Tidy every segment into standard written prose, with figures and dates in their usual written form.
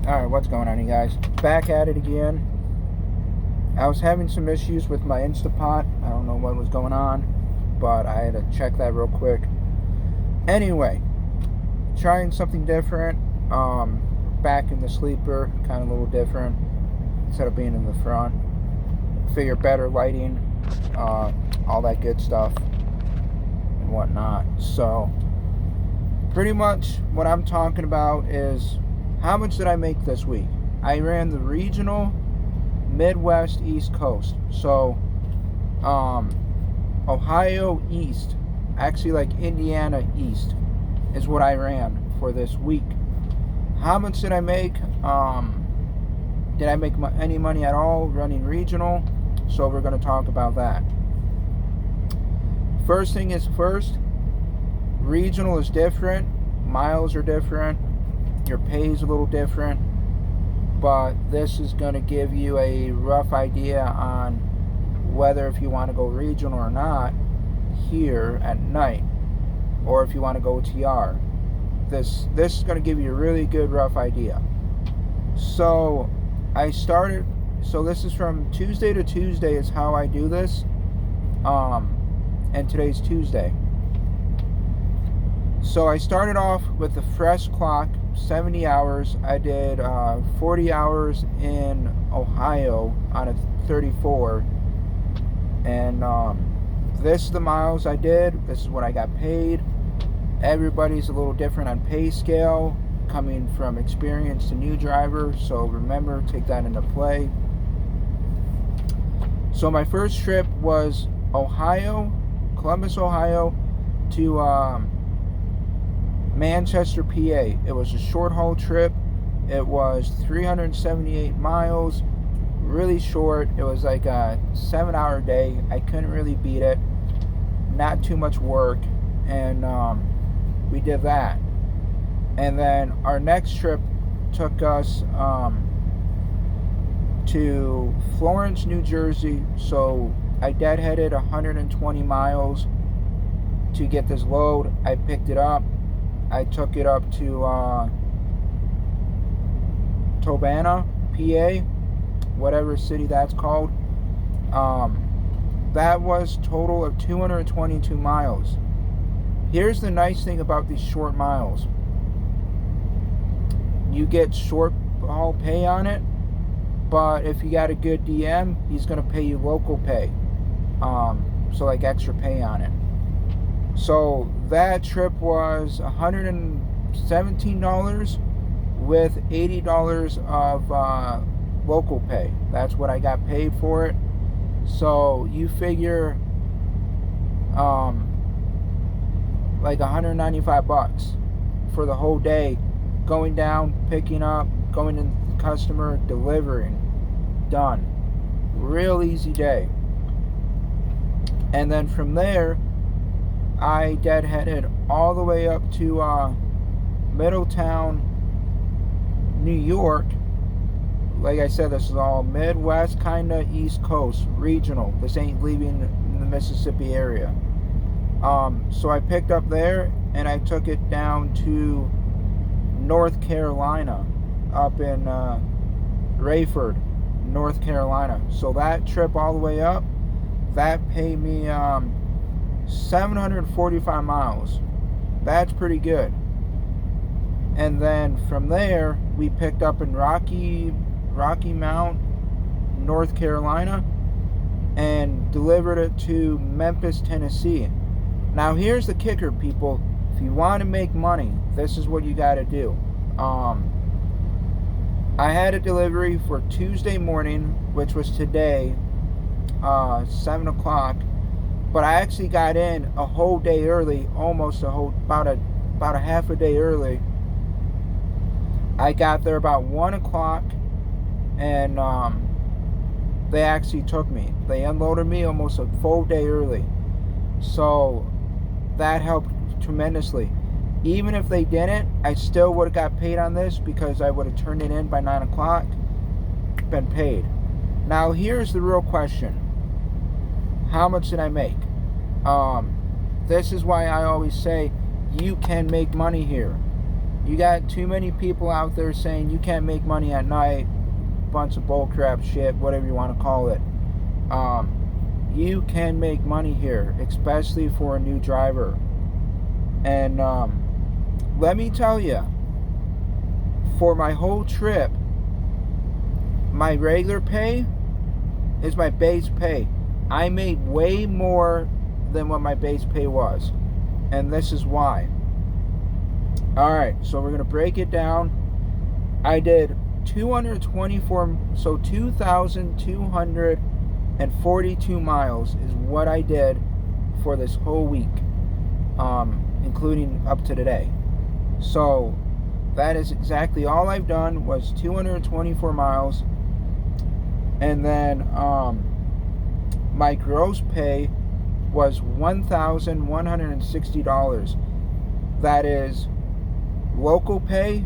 Alright, what's going on, you guys? Back at it again. I was having some issues with my Instapot. I don't know what was going on, but I had to check that real quick. Anyway, trying something different. Back in the sleeper, kind of a little different. Instead of being in the front. Figure better lighting, all that good stuff, and whatnot. So, pretty much what I'm talking about is how much did I make this week? I ran the regional, Midwest, East Coast. So, Ohio East, actually like Indiana East, is what I ran for this week. How much did I make? Did I make any money at all running regional? So we're going to talk about that. First thing is first, regional is different. Miles are different. Your pay is a little different. But this is going to give you a rough idea on whether if you want to go regional or not here at night, or if you want to go TR. This is going to give you a really good rough idea. So so this is from Tuesday to Tuesday is how I do this. And today's Tuesday. So I started off with the fresh clock, 70 hours. I did 40 hours in Ohio on a 34. And this is the miles I did. This is what I got paid. Everybody's a little different on pay scale, coming from experienced to new driver. So remember, take that into play. So my first trip was Columbus, Ohio to Manchester, PA. It was a short haul trip. It was 378 miles, really short. It was like a 7-hour day. I couldn't really beat it. Not too much work, and we did that. And then our next trip took us to Florence, New Jersey. So I deadheaded 120 miles to get this load. I picked it up. I took it up to Tobana, PA, whatever city that's called. That was total of 222 miles. Here's the nice thing about these short miles. You get short haul pay on it, but if you got a good DM, he's going to pay you local pay. So like extra pay on it. So that trip was $117 with $80 of local pay. That's what I got paid for it. So you figure like $195 for the whole day, going down, picking up, going to the customer, delivering. Done. Real easy day. And then from there, I deadheaded all the way up to Middletown, New York. Like I said, this is all Midwest, kind of East Coast, regional. This ain't leaving the Mississippi area. So I picked up there, and I took it down to North Carolina, up in Rayford, North Carolina. So that trip all the way up, that paid me 745 miles. That's pretty good. And then from there, we picked up in Rocky Mount, North Carolina, and delivered it to Memphis, Tennessee. Now here's the kicker, people. If you want to make money, this is what you got to do. I had a delivery for Tuesday morning, which was today, 7 o'clock. But I actually got in a whole day early, almost about a half a day early. I got there about 1 o'clock, and they actually took me. They unloaded me almost a full day early. So that helped tremendously. Even if they didn't, I still would have got paid on this because I would have turned it in by 9 o'clock, been paid. Now here's the real question. How much did I make? This is why I always say you can make money here. You got too many people out there saying you can't make money at night. Bunch of bullcrap shit, whatever you want to call it. You can make money here, especially for a new driver. And let me tell you, for my whole trip, my regular pay is my base pay. I made way more than what my base pay was. And this is why. Alright, so we're going to break it down. I did 2,242 miles is what I did for this whole week, including up to today. So that is exactly all I've done, was 224 miles. And then my gross pay was $1,160. That is local pay,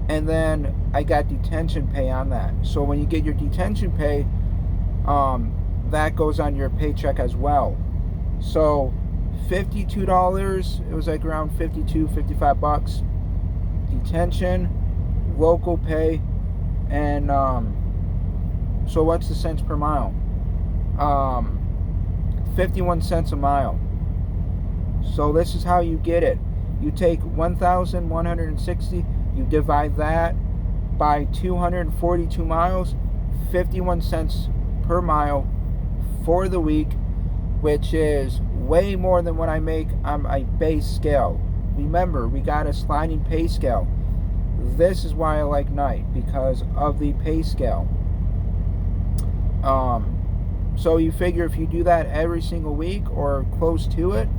and then I got detention pay on that. So when you get your detention pay, that goes on your paycheck as well. So $52, it was like around 55 bucks detention, local pay, and so what's the cents per mile? 51 cents a mile. So this is how you get it. You take 1,160, you divide that by 242 miles, 51 cents per mile for the week, which is way more than what I make on my base scale. Remember, we got a sliding pay scale. This is why I like night, because of the pay scale. So you figure if you do that every single week or close to it,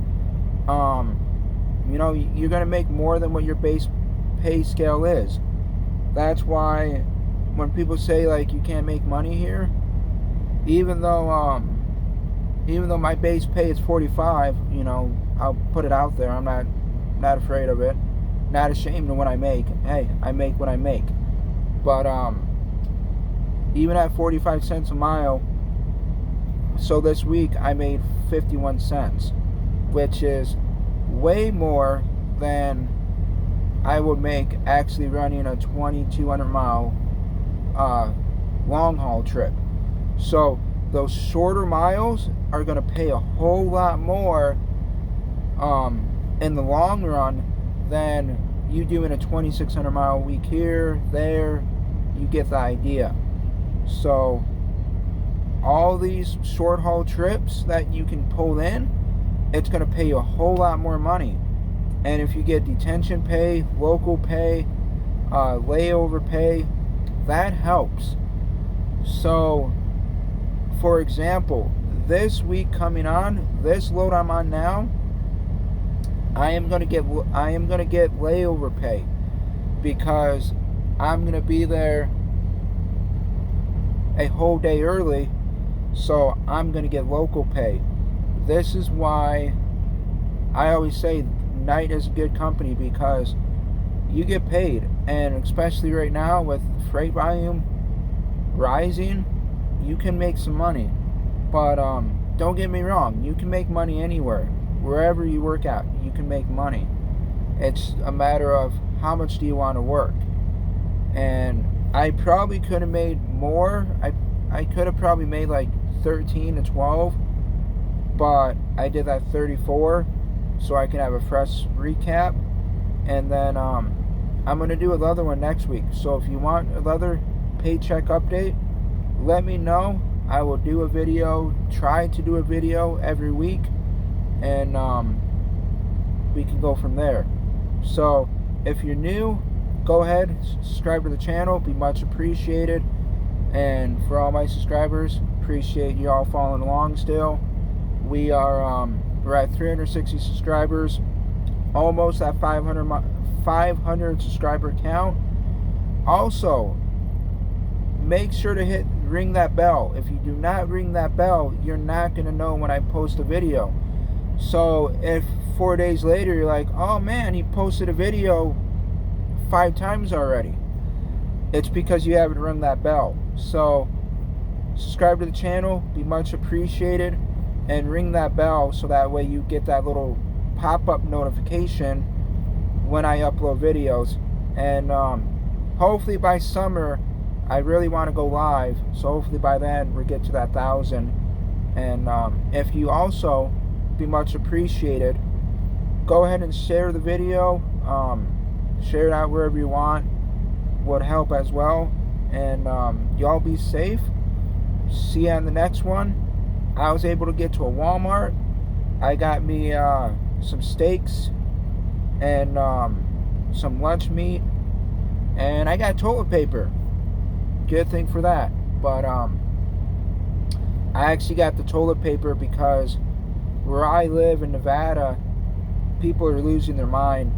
you know, you're going to make more than what your base pay scale is. That's why when people say like you can't make money here, even though my base pay is 45, you know, I'll put it out there. I'm not afraid of it, not ashamed of what I make. Hey, I make what I make. But even at 45 cents a mile, so this week I made 51 cents, which is way more than I would make actually running a 2,200 mile long haul trip. So those shorter miles are going to pay a whole lot more in the long run than you doing a 2,600 mile week here, there. You get the idea. So all these short haul trips that you can pull in, it's going to pay you a whole lot more money. And if you get detention pay, local pay, layover pay, that helps. So for example, this week coming on, this load I'm on now, I am going to get layover pay, because I'm going to be there a whole day early, so I'm going to get local pay. This is why I always say night is a good company, because you get paid, and especially right now with freight volume rising, you can make some money. But don't get me wrong, you can make money anywhere. Wherever you work at, you can make money. It's a matter of how much do you want to work. And I probably could have made more. I could have probably made like 13 to 12, but I did that 34 so I can have a fresh recap. And then I'm going to do another one next week. So if you want another paycheck update, let me know. I will do a video, try to do a video every week, and we can go from there. So if you're new, go ahead, subscribe to the channel, be much appreciated. And for all my subscribers, appreciate you all following along still. We are we're at 360 subscribers, almost at 500 subscriber count. Also, make sure to ring that bell. If you do not ring that bell, you're not going to know when I post a video. So if 4 days later you're like, oh man, he posted a video 5 times already, it's because you haven't rung that bell. So subscribe to the channel, be much appreciated, and ring that bell so that way you get that little pop-up notification when I upload videos. And hopefully by summer, I really want to go live. So hopefully by then we get to that 1,000. And if you also, be much appreciated, go ahead and share the video. Share it out wherever you want. Would help as well. And y'all be safe. See you on the next one. I was able to get to a Walmart. I got me some steaks and some lunch meat, and I got toilet paper. Good thing for that. But I actually got the toilet paper because where I live in Nevada, people are losing their mind,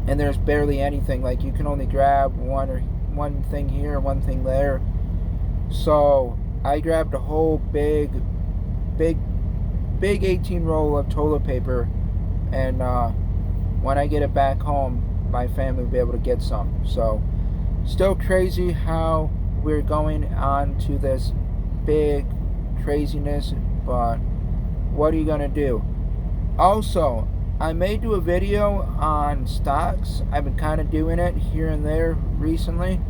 and there's barely anything. Like, you can only grab one thing here, one thing there. So I grabbed a whole big 18 roll of toilet paper, and when I get it back home, my family will be able to get some. So still crazy how we're going on to this big craziness, but what are you gonna do? Also, I may do a video on stocks. I've been kind of doing it here and there recently.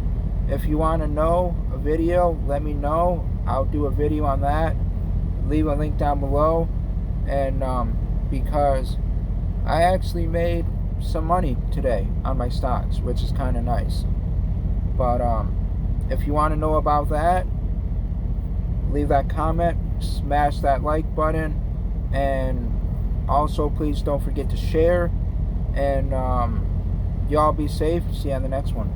If you want to know a video, let me know. I'll do a video on that. Leave a link down below. And because I actually made some money today on my stocks, which is kind of nice. But if you want to know about that, leave that comment, smash that like button, and also please don't forget to share. And y'all be safe. See you on the next one.